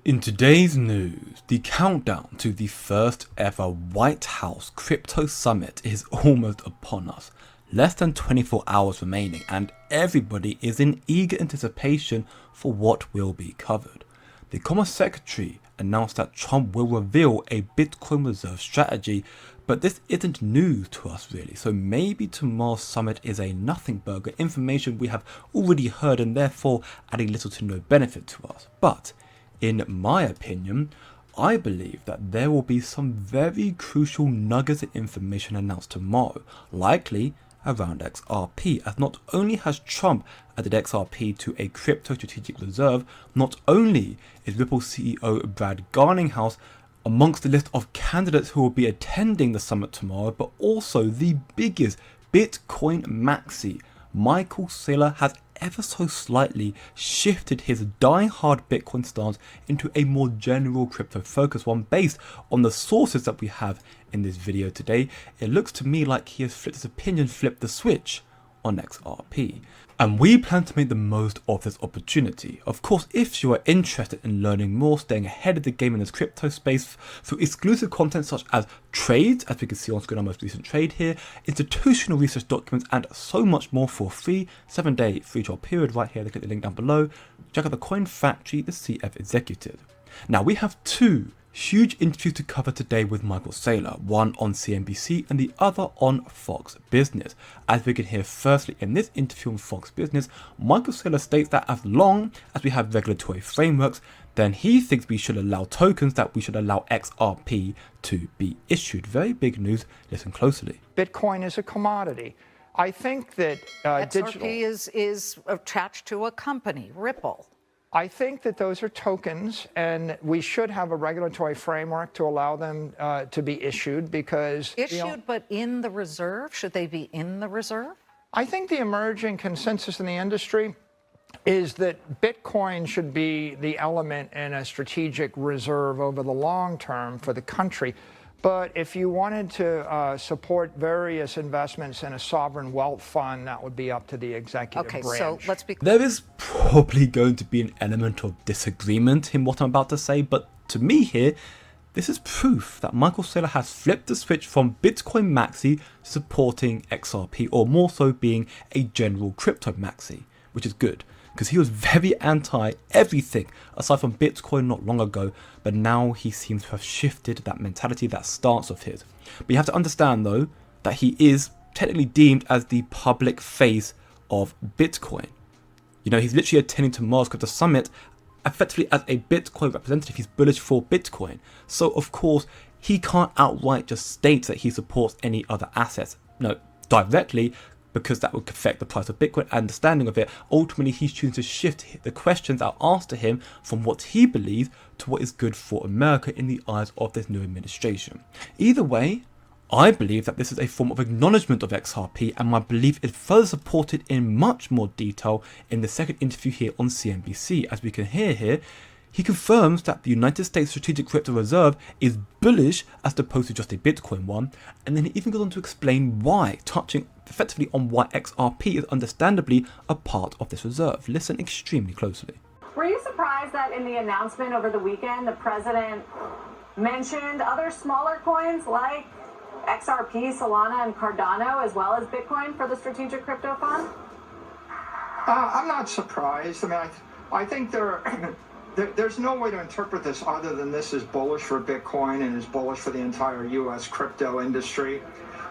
In today's news, the countdown to the first ever White House crypto summit is almost upon us. Less than 24 hours remaining and everybody is in eager anticipation for what will be covered. The Commerce Secretary announced that Trump will reveal a Bitcoin reserve strategy, but this isn't news to us really, so maybe tomorrow's summit is a nothing burger, information we have already heard and therefore adding little to no benefit to us. But in my opinion, I believe that there will be some very crucial nuggets of information announced tomorrow, likely around XRP, as not only has Trump added XRP to a crypto strategic reserve, not only is Ripple CEO Brad Garlinghouse amongst the list of candidates who will be attending the summit tomorrow, but also the biggest Bitcoin Maxi, Michael Saylor, has ever so slightly shifted his die-hard Bitcoin stance into a more general crypto focus one based on the sources that we have in this video today. It looks to me like he has flipped his opinion, flipped the switch on XRP. And we plan to make the most of this opportunity. Of course, if you are interested in learning more, staying ahead of the game in this crypto space through exclusive content such as trades, as we can see on screen our most recent trade here, institutional research documents, and so much more for a free 7-day free trial period right here, look at the link down below. Check out the Coin Factory, the CF Executive. Now we have two huge interviews to cover today with Michael Saylor, one on CNBC and the other on Fox Business. As we can hear firstly in this interview on Fox Business, Michael Saylor states that as long as we have regulatory frameworks, then he thinks we should allow tokens, that we should allow XRP to be issued. Very big news, listen closely. Bitcoin is a commodity. I think that XRP is attached to a company, Ripple. I think that those are tokens, and we should have a regulatory framework to allow them to be issued because... Issued, but in the reserve? Should they be in the reserve? I think the emerging consensus in the industry is that Bitcoin should be the element in a strategic reserve over the long term for the country. But if you wanted to support various investments in a sovereign wealth fund, that would be up to the executive branch. Okay, so let's be clear. There is probably going to be an element of disagreement in what I'm about to say, but to me here, this is proof that Michael Saylor has flipped the switch from Bitcoin Maxi supporting XRP, or more so being a general crypto Maxi, which is good, because he was very anti everything aside from Bitcoin not long ago, but now he seems to have shifted that mentality, that stance of his. But you have to understand though, that he is technically deemed as the public face of Bitcoin. You know, he's literally attending tomorrow's crypto summit effectively as a Bitcoin representative. He's bullish for Bitcoin. So of course, he can't outright just state that he supports any other assets, no, directly, because that would affect the price of Bitcoin, understanding of it. Ultimately, he's choosing to shift the questions that are asked to him from what he believes to what is good for America in the eyes of this new administration. Either way, I believe that this is a form of acknowledgement of XRP, and my belief is further supported in much more detail in the second interview here on CNBC. As we can hear here, he confirms that the United States Strategic Crypto Reserve is bullish as opposed to just a Bitcoin one, and then he even goes on to explain why, touching effectively on why XRP is understandably a part of this reserve. Listen extremely closely. Were you surprised that in the announcement over the weekend, the president mentioned other smaller coins like XRP, Solana, and Cardano, as well as Bitcoin for the Strategic Crypto Fund? I'm not surprised. I mean, I think there's no way to interpret this other than this is bullish for Bitcoin and is bullish for the entire U.S. crypto industry.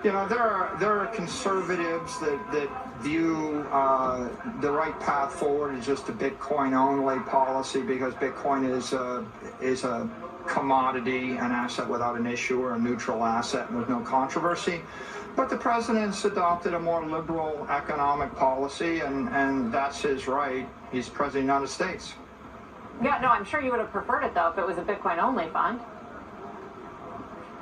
You know, there are conservatives that view the right path forward as just a Bitcoin-only policy because Bitcoin is a commodity, an asset without an issuer, a neutral asset, and there's no controversy. But the president's adopted a more liberal economic policy, and that's his right. He's president of the United States. Yeah, no, I'm sure you would have preferred it, though, if it was a Bitcoin-only fund.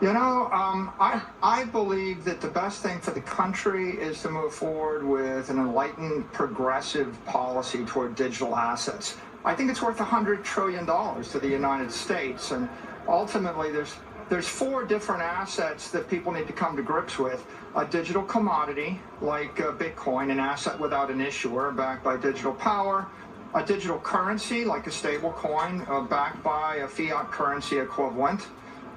You know, I believe that the best thing for the country is to move forward with an enlightened, progressive policy toward digital assets. I think it's worth $100 trillion to the United States, and ultimately there's four different assets that people need to come to grips with. A digital commodity like Bitcoin, an asset without an issuer backed by digital power. a digital currency like a stable coin backed by a fiat currency equivalent,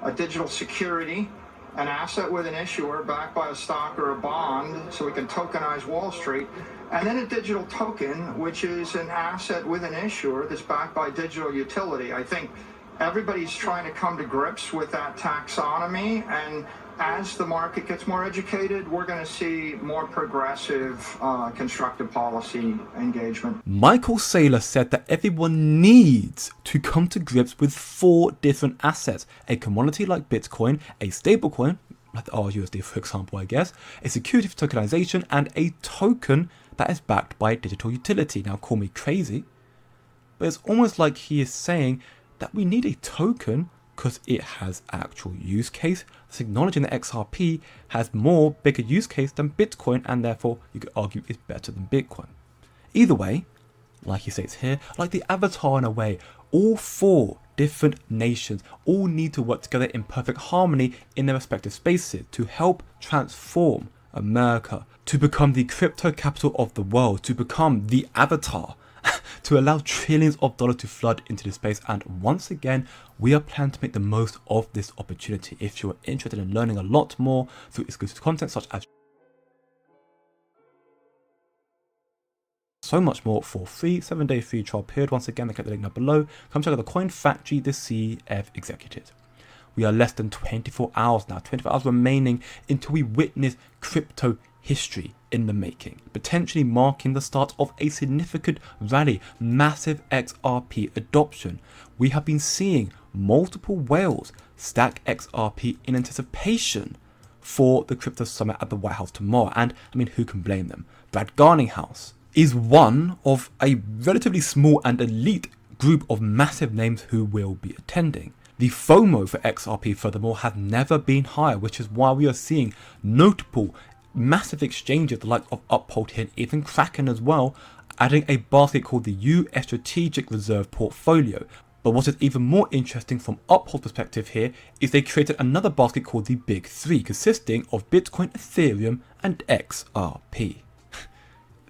a digital security, an asset with an issuer backed by a stock or a bond so we can tokenize Wall Street, and then a digital token, which is an asset with an issuer that's backed by digital utility. I think everybody's trying to come to grips with that taxonomy, and as the market gets more educated, we're going to see more progressive, constructive policy engagement. Michael Saylor said that everyone needs to come to grips with 4 different assets: a commodity like Bitcoin, a stablecoin, like the RUSD for example, I guess, a security for tokenization, and a token that is backed by a digital utility. Now call me crazy, but it's almost like he is saying that we need a token because it has actual use case. It's acknowledging that XRP has more bigger use case than Bitcoin, and therefore you could argue is better than Bitcoin. Either way, like he states here, like the avatar in a way, all 4 different nations all need to work together in perfect harmony in their respective spaces to help transform America, to become the crypto capital of the world, to become the avatar, to allow trillions of dollars to flood into the space. And once again, we are planning to make the most of this opportunity. If you're interested in learning a lot more through exclusive content such as so much more for free 7-day free trial period, once again, click the link down below. Come check out the Coin Factory, the CF executive. We are less than 24 hours now, 24 hours remaining until we witness crypto history in the making, potentially marking the start of a significant rally, massive XRP adoption. We have been seeing multiple whales stack XRP in anticipation for the crypto summit at the White House tomorrow, and I mean, who can blame them? Brad Garninghouse is one of a relatively small and elite group of massive names who will be attending. The FOMO for XRP, furthermore, has never been higher, which is why we are seeing notable massive exchanges like of Uphold here, and even Kraken as well, adding a basket called the US Strategic Reserve Portfolio. But what is even more interesting from Uphold's perspective here is they created another basket called the Big Three, consisting of Bitcoin, Ethereum, and XRP.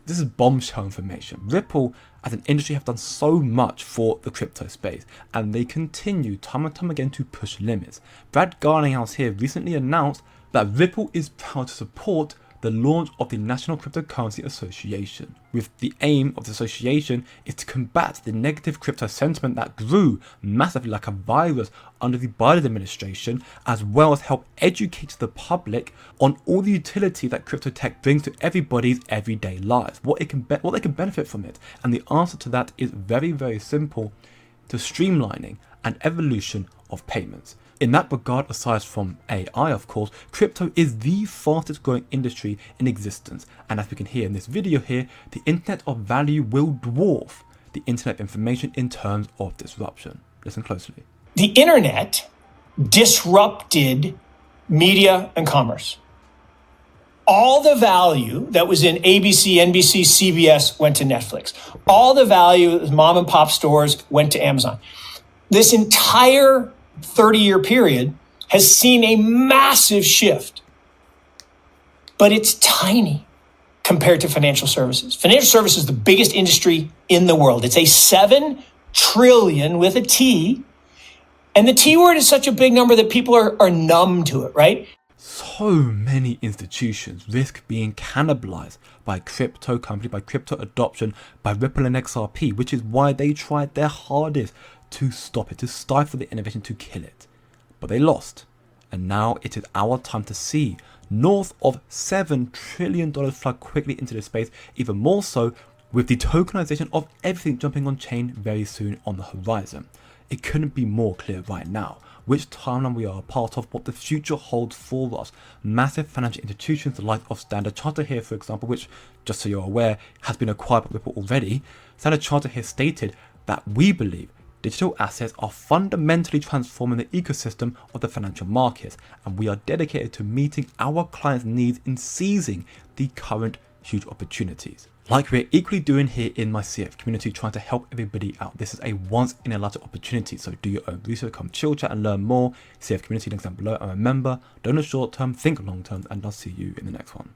This is bombshell information. Ripple as an industry have done so much for the crypto space, and they continue time and time again to push limits. Brad Garninghouse here recently announced that Ripple is proud to support the launch of the National Cryptocurrency Association, with the aim of the association is to combat the negative crypto sentiment that grew massively like a virus under the Biden administration, as well as help educate the public on all the utility that crypto tech brings to everybody's everyday lives, what they can benefit from it. And the answer to that is very, very simple: to streamlining and evolution of payments. In that regard, aside from AI, of course, crypto is the fastest growing industry in existence. And as we can hear in this video here, the internet of value will dwarf the internet of information in terms of disruption. Listen closely. The internet disrupted media and commerce. All the value that was in ABC, NBC, CBS went to Netflix. All the value of mom and pop stores went to Amazon. This entire 30-year period has seen a massive shift, but it's tiny compared to financial services. Financial services is the biggest industry in the world. It's a 7 trillion with a T, and the T word is such a big number that people are numb to it, right? So many institutions risk being cannibalized by crypto company, by crypto adoption, by Ripple and XRP, which is why they tried their hardest to stop it, to stifle the innovation, to kill it. But they lost. And now it is our time to see north of $7 trillion flood quickly into the space, even more so with the tokenization of everything jumping on chain very soon on the horizon. It couldn't be more clear right now which timeline we are a part of, what the future holds for us. Massive financial institutions, the like of Standard Chartered here, for example, which, just so you're aware, has been acquired by Ripple already. Standard Chartered here stated that we believe digital assets are fundamentally transforming the ecosystem of the financial markets, and we are dedicated to meeting our clients' needs in seizing the current huge opportunities. Like we're equally doing here in my CF community, trying to help everybody out. This is a once in a lifetime opportunity, so do your own research, come chill chat and learn more. CF community links down below, and remember, don't look short term, think long term, and I'll see you in the next one.